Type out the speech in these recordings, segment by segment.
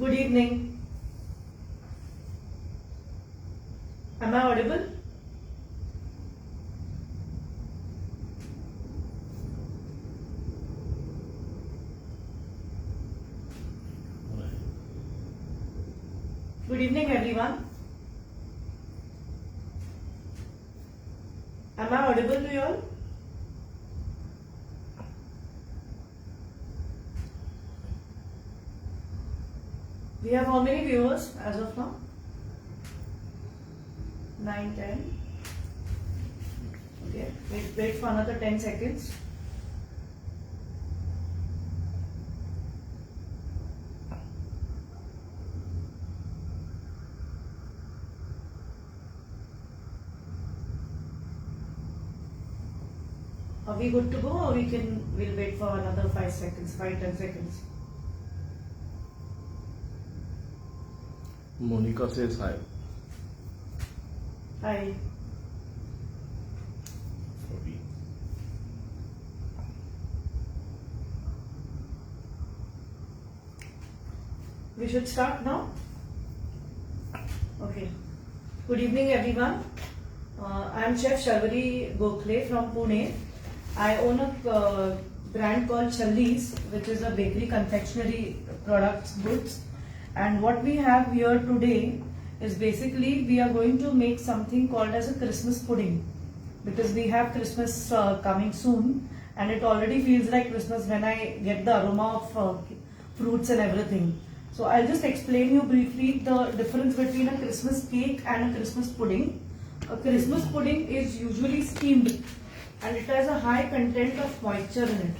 Good evening. Am I audible? Good evening, everyone. Am I audible to you all? We have how many viewers as of now? 9, 10. Okay, wait for another 10 seconds. Are we good to go, or we'll wait for another 5 seconds, 5-10 seconds? Monica says hi. Hi. Sorry. We should start now. Okay. Good evening, everyone. I am Chef Sharvari Gokhale from Pune. I own a brand called Challies, which is a bakery confectionery products goods. And what we have here today is basically we are going to make something called as a Christmas pudding, because we have Christmas coming soon, and it already feels like Christmas when I get the aroma of fruits and everything. So I'll just explain you briefly the difference between a Christmas cake and a Christmas pudding. A Christmas pudding is usually steamed and it has a high content of moisture in it.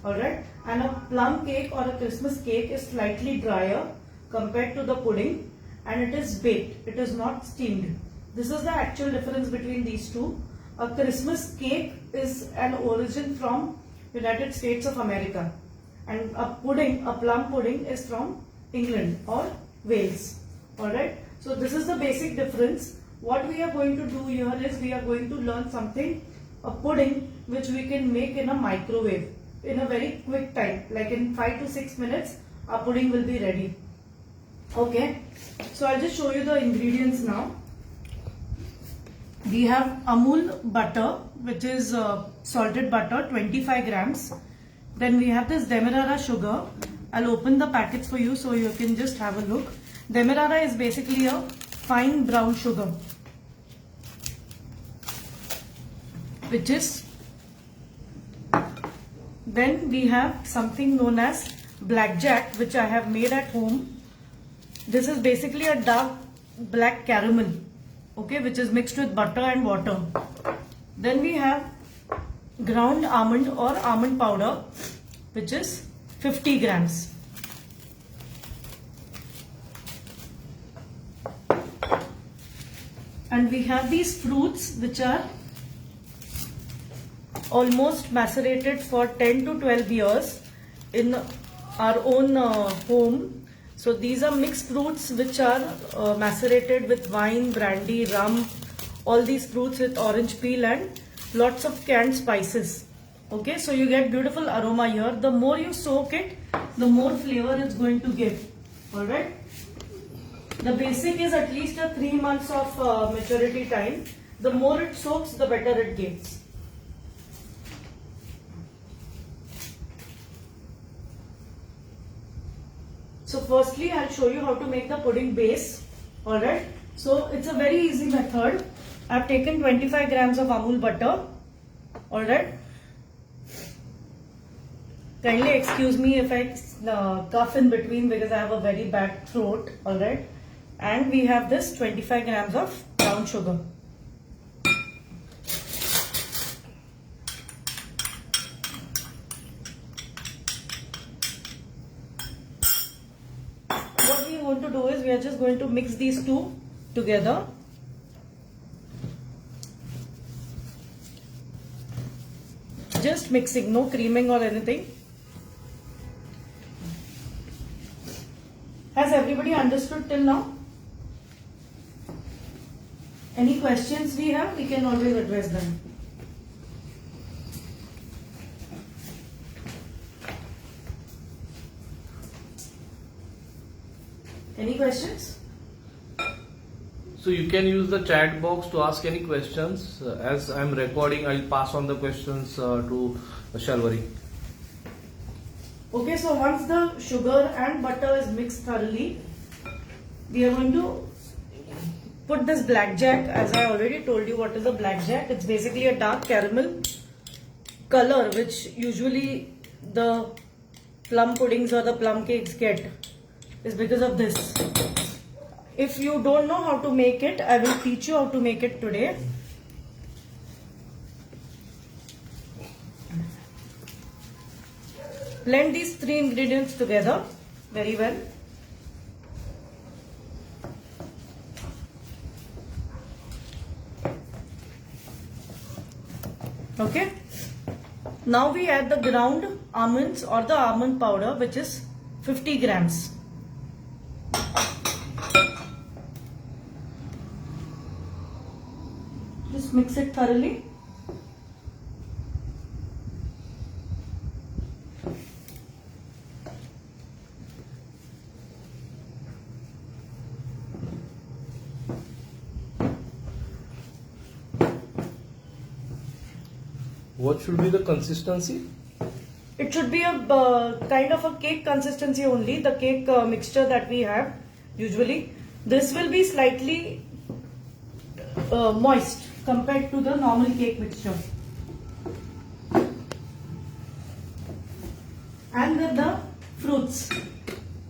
Alright, and a plum cake or a Christmas cake is slightly drier compared to the pudding, and it is baked, it is not steamed. This is the actual difference between these two. A Christmas cake is an origin from United States of America, and a pudding, a plum pudding, is from England or Wales. Alright, so this is the basic difference. What we are going to do here is we are going to learn something, a pudding which we can make in a microwave in a very quick time, like in 5 to 6 minutes our pudding will be ready. Okay, so I'll just show you the ingredients now. We have Amul butter, which is salted butter, 25 grams. Then we have this Demerara sugar. I'll open the packets for you so you can just have a look. Demerara is basically a fine brown sugar, which is, then we have something known as blackjack, which I have made at home. This is basically a dark black caramel, okay, which is mixed with butter and water. Then we have ground almond or almond powder, which is 50 grams. And we have these fruits which are almost macerated for 10 to 12 years in our own home. So these are mixed fruits which are macerated with wine, brandy, rum, all these fruits with orange peel and lots of canned spices. Okay, so you get beautiful aroma here. The more you soak it, the more flavor it's going to give. Alright. The basic is at least a 3 months of maturity time. The more it soaks, the better it gives. So firstly, I'll show you how to make the pudding base. Alright. So it's a very easy method. I've taken 25 grams of Amul butter. Alright. Kindly excuse me if I cough in between because I have a very bad throat. Alright. And we have this 25 grams of brown sugar. What we want to do is we are just going to mix these two together. Just mixing, no creaming or anything. Has everybody understood till now? Any questions we have, we can always address them. Any questions? So you can use the chat box to ask any questions. As I'm recording, I'll pass on the questions to Shalvari. Okay, so once the sugar and butter is mixed thoroughly, we are going to put this blackjack. As I already told you, what is a blackjack? It's basically a dark caramel color which usually the plum puddings or the plum cakes get, is because of this. If you don't know how to make it, I will teach you how to make it today. Blend these three ingredients together very well. Okay. Now we add the ground almonds or the almond powder, which is 50 grams. Just mix it thoroughly. What should be the consistency? It should be a kind of a cake consistency only, the cake mixture that we have usually. This will be slightly moist compared to the normal cake mixture. And then the fruits.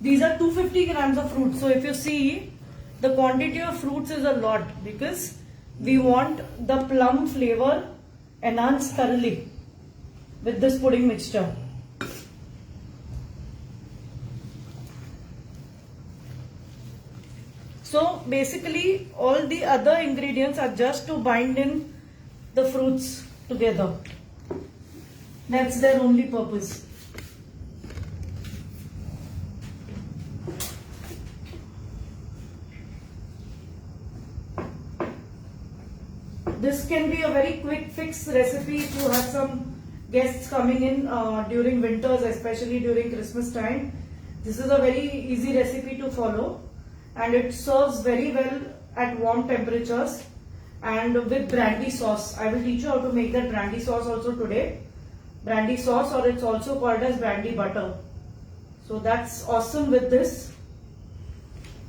These are 250 grams of fruits. So if you see, the quantity of fruits is a lot because we want the plum flavor enhanced thoroughly with this pudding mixture. So basically all the other ingredients are just to bind in the fruits together. That's their only purpose. This can be a very quick fix recipe if you have some guests coming in during winters, especially during Christmas time. This is a very easy recipe to follow and it serves very well at warm temperatures and with brandy sauce. I will teach you how to make that brandy sauce also today. Brandy sauce, or it's also called as brandy butter. So that's awesome with this.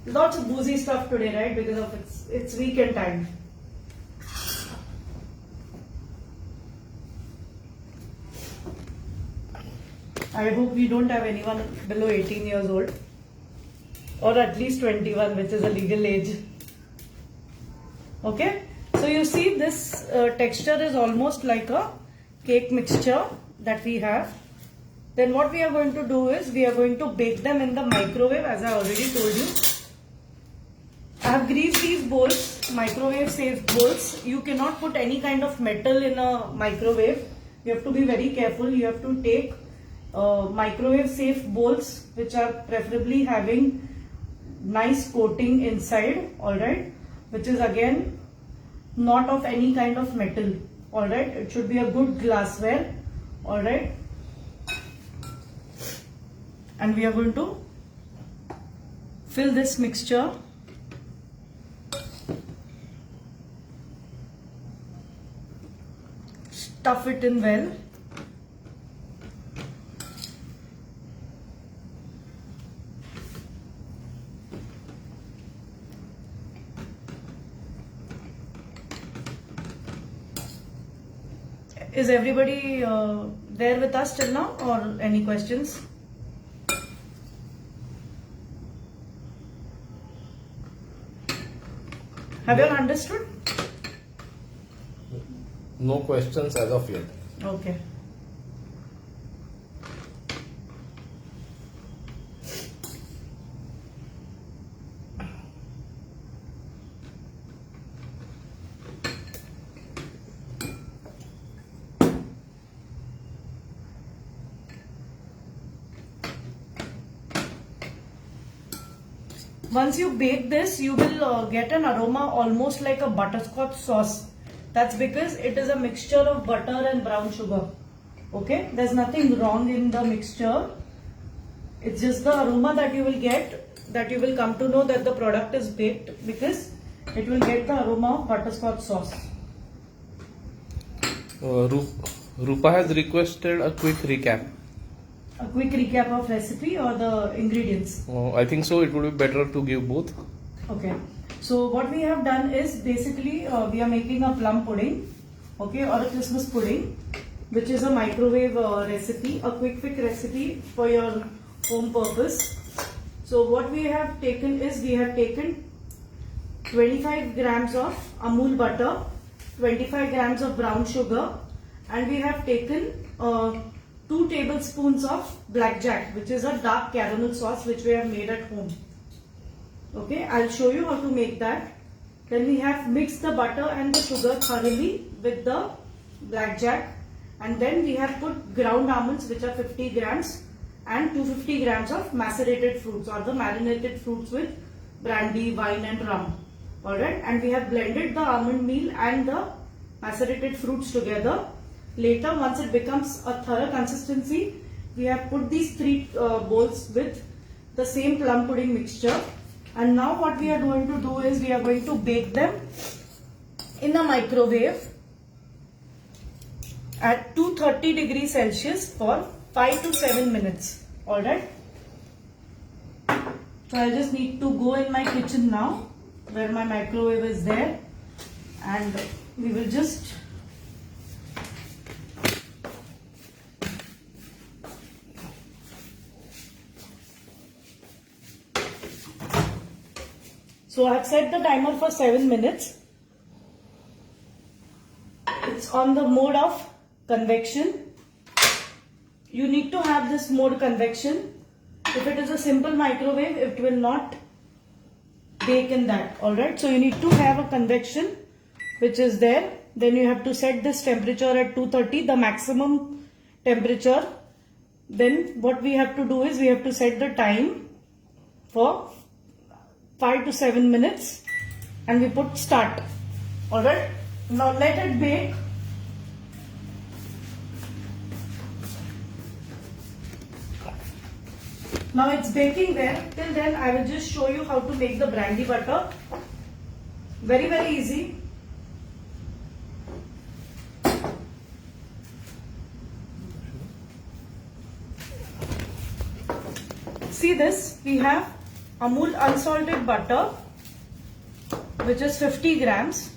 Lots of boozy stuff today, right? Because of it's weekend time. I hope we don't have anyone below 18 years old or at least 21, which is a legal age. Okay, so you see this texture is almost like a cake mixture that we have. Then what we are going to do is we are going to bake them in the microwave, as I already told you. I have greased these bowls, microwave safe bowls. You cannot put any kind of metal in a microwave. You have to be very careful. You have to take microwave safe bowls which are preferably having nice coating inside, alright, which is again not of any kind of metal, alright. It should be a good glassware, alright. And we are going to fill this mixture stuff it in well. Is everybody there with us till now, or any questions? Have you all understood? No questions as of yet. Okay. Once you bake this, you will get an aroma almost like a butterscotch sauce. That's because it is a mixture of butter and brown sugar. Okay, there's nothing wrong in the mixture. It's just the aroma that you will get, that you will come to know that the product is baked, because it will get the aroma of butterscotch sauce. Rupa has requested a quick recap. A quick recap of recipe or the ingredients? I think so. It would be better to give both. Okay. So what we have done is basically we are making a plum pudding, okay, or a Christmas pudding, which is a microwave recipe, a quick recipe for your home purpose. So what we have taken is, we have taken 25 grams of Amul butter, 25 grams of brown sugar, and we have taken 2 tablespoons of blackjack, which is a dark caramel sauce which we have made at home. Okay, I'll show you how to make that. Then we have mixed the butter and the sugar thoroughly with the blackjack, and then we have put ground almonds, which are 50 grams, and 250 grams of macerated fruits or the marinated fruits with brandy, wine and rum. Alright, and we have blended the almond meal and the macerated fruits together. Later, once it becomes a thorough consistency, we have put these 3 bowls with the same plum pudding mixture. And now what we are going to do is, we are going to bake them in the microwave at 230 degrees Celsius for 5 to 7 minutes. Alright. So I just need to go in my kitchen now, where my microwave is there, and we will just so I have set the timer for 7 minutes. It's on the mode of convection. You need to have this mode convection. If it is a simple microwave, it will not bake in that. Alright, so you need to have a convection which is there. Then you have to set this temperature at 230, the maximum temperature. Then what we have to do is, we have to set the time for 5 to 7 minutes, and we put start. Alright, now let it bake. Now it's baking there. Till then I will just show you how to make the brandy butter. Very easy. See this, we have Amul unsalted butter, which is 50 grams.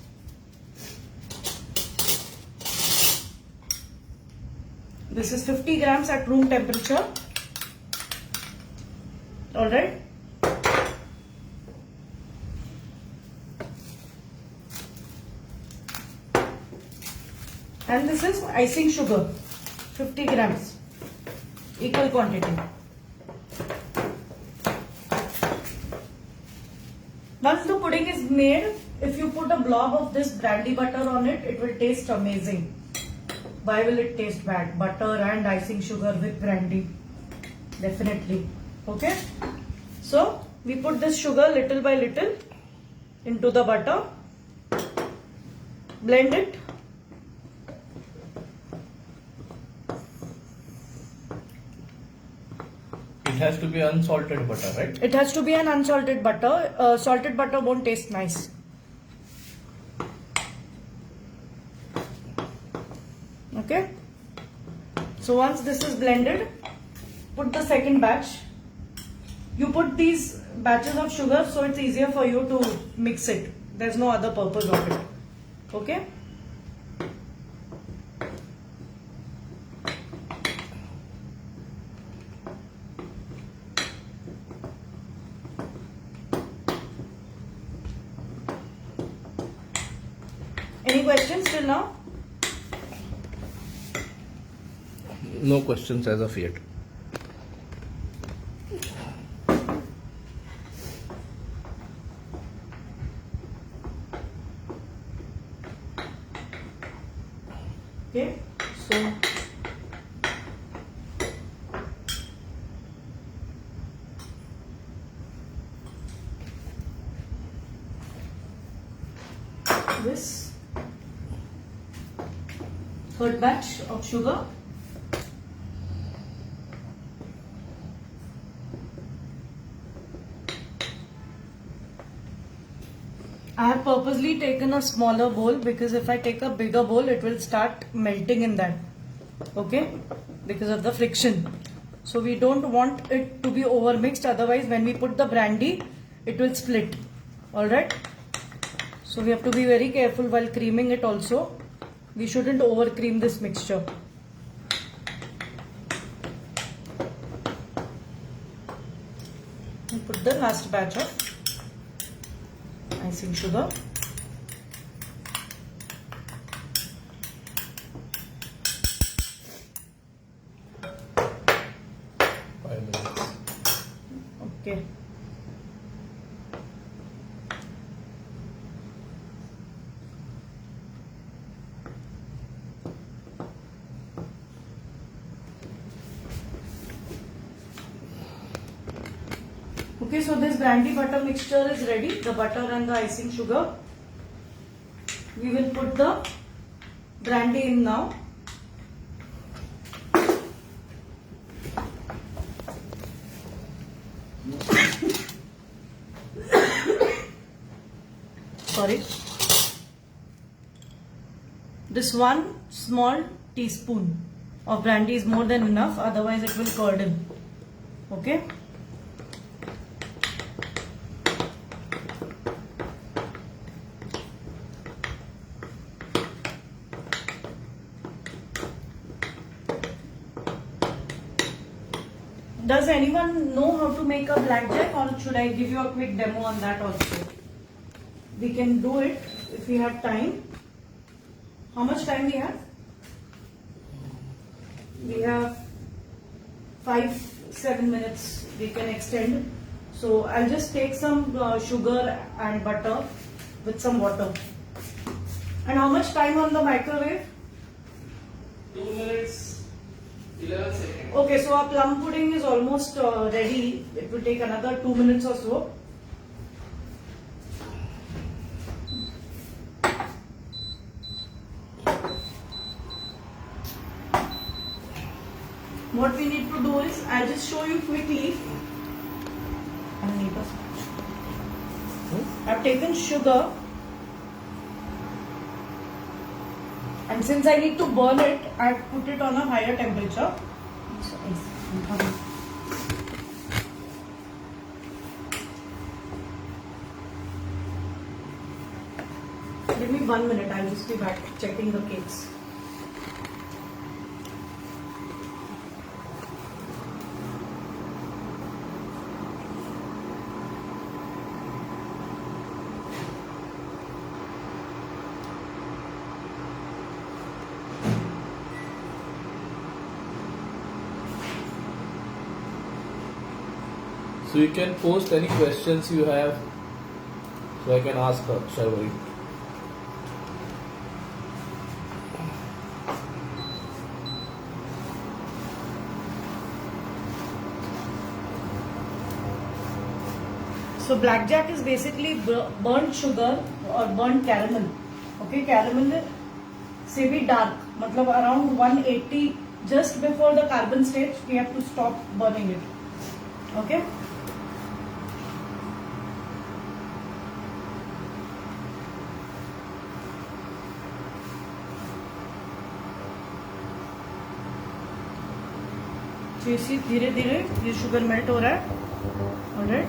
This is 50 grams at room temperature. Alright. And this is icing sugar, 50 grams, equal quantity. Once the pudding is made, if you put a blob of this brandy butter on it, it will taste amazing. Why will it taste bad? Butter and icing sugar with brandy. Definitely. Okay. So, we put this sugar little by little into the butter. Blend it. It has to be unsalted butter, right? It has to be an unsalted butter. Salted butter won't taste nice. Okay. So once this is blended, put the second batch. You put these batches of sugar so it's easier for you to mix it. There's no other purpose of it. Okay. Any questions till now? No questions as of yet. Okay, so this third batch of sugar. I have purposely taken a smaller bowl because if I take a bigger bowl, it will start melting in that. Okay, because of the friction. So we don't want it to be over mixed. Otherwise, when we put the brandy, it will split. All right. So we have to be very careful while creaming it also. We shouldn't over cream this mixture. And put the last batch of icing sugar. Okay. Okay, so this brandy butter mixture is ready, the butter and the icing sugar. We will put the brandy in now. Sorry. This one small teaspoon of brandy is more than enough, otherwise it will curdle. Okay. Does anyone know how to make a blackjack, or should I give you a quick demo on that also? We can do it if we have time. How much time we have? We have 5-7 minutes we can extend. So I'll just take some sugar and butter with some water. And how much time on the microwave? 2 minutes 11 seconds. Okay, so our plum pudding is almost ready. It will take another 2 minutes or so. What we need to do is, I'll just show you quickly. I've taken sugar, and since I need to burn it, I've put it on a higher temperature. Give me 1 minute, I'll just be back checking the cakes. So you can post any questions you have, so I can ask her, Sharvari. So blackjack is basically burnt sugar or burnt caramel. Okay, caramel से भी dark, मतलब around 180, just before the carbon stage, we have to stop burning it. Okay. तो इसी धीरे धीरे ये sugar melt हो रहा है. Alright.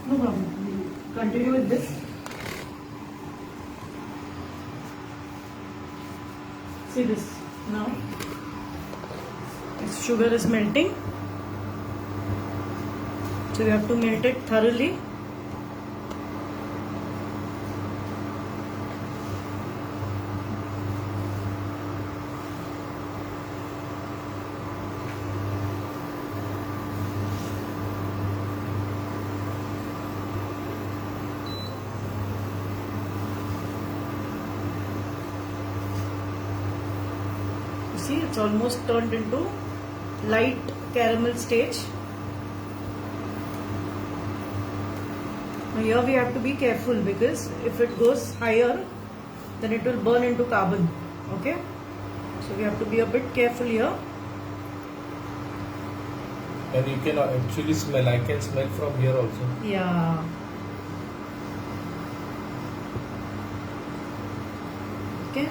No problem. Continue with this. See this now. Its sugar is melting. So you have to melt it thoroughly. see, it's almost turned into light caramel stage. Now here we have to be careful because if it goes higher, then it will burn into carbon. Okay, so we have to be a bit careful here. And you can actually smell. I can smell from here also. Yeah. Okay.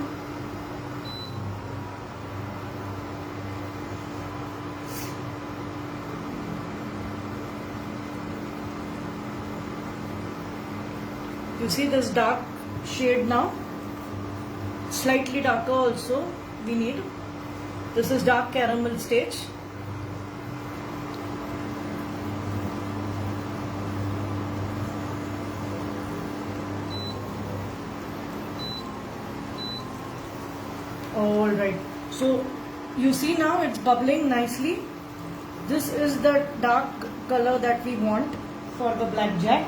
You see this dark shade now? Slightly darker also we need. This is dark caramel stage. All right. So you see now it's bubbling nicely. This is the dark color that we want for the blackjack.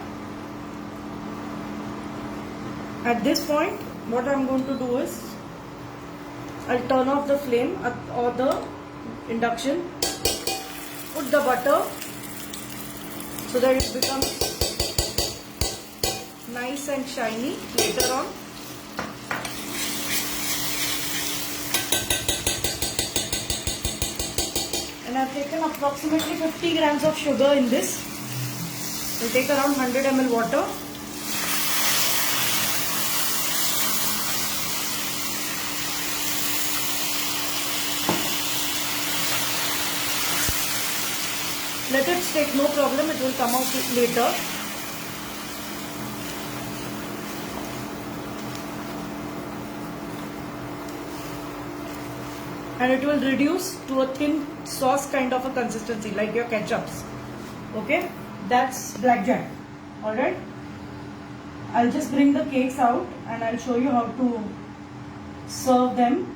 At this point, what I'm going to do is I'll turn off the flame or the induction, put the butter so that it becomes nice and shiny later on. And I've taken approximately 50 grams of sugar in this. We'll take around 100 ml water. Let it stick, no problem, it will come out later. And it will reduce to a thin sauce kind of a consistency, like your ketchups. Okay, that's blackjack. Alright, I'll just bring the cakes out and I'll show you how to serve them.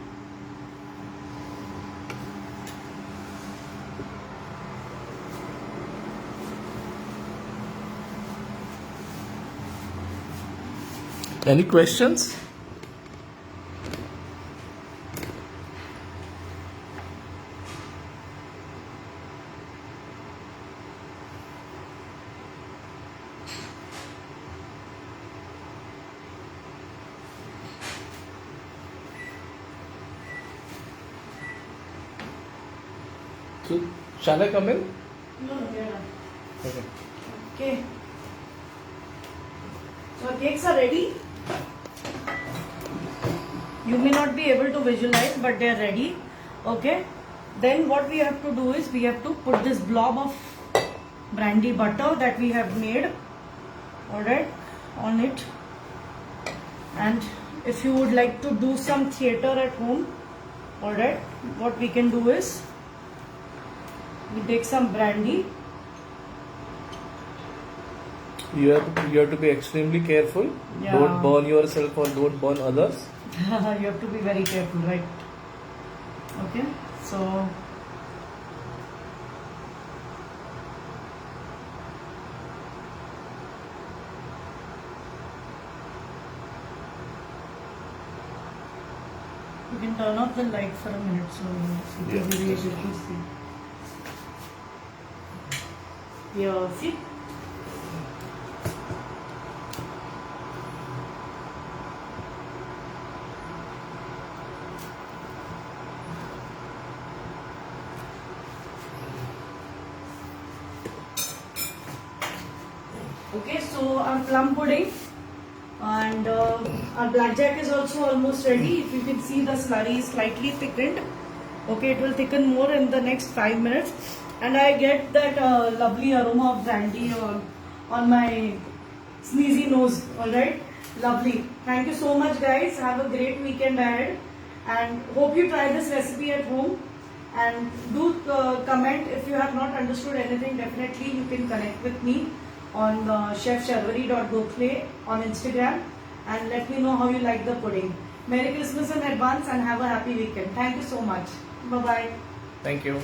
Any questions? So, shall I come in? No, we are done. Okay. Okay. So our cakes are ready. You may not be able to visualize, but they are ready. Okay. Then what we have to do is we have to put this blob of brandy butter that we have made, alright, on it. And if you would like to do some theatre at home, alright, what we can do is we take some brandy. You have to be extremely careful. Yeah. Don't burn yourself or don't burn others. You have to be very careful, right? Okay, so you can turn off the light for a minute so you Yeah, can be able that's to see. Yeah, see? Okay, so our plum pudding and our blackjack is also almost ready. If you can see, the slurry is slightly thickened. Okay, it will thicken more in the next 5 minutes. And I get that lovely aroma of brandy on my sneezy nose. Alright, lovely. Thank you so much, guys. Have a great weekend ahead. And hope you try this recipe at home. And do comment if you have not understood anything. Definitely you can connect with me on chefsharvari.gokhale on Instagram and let me know how you like the pudding. Merry Christmas in advance and have a happy weekend. Thank you so much. Bye-bye. Thank you.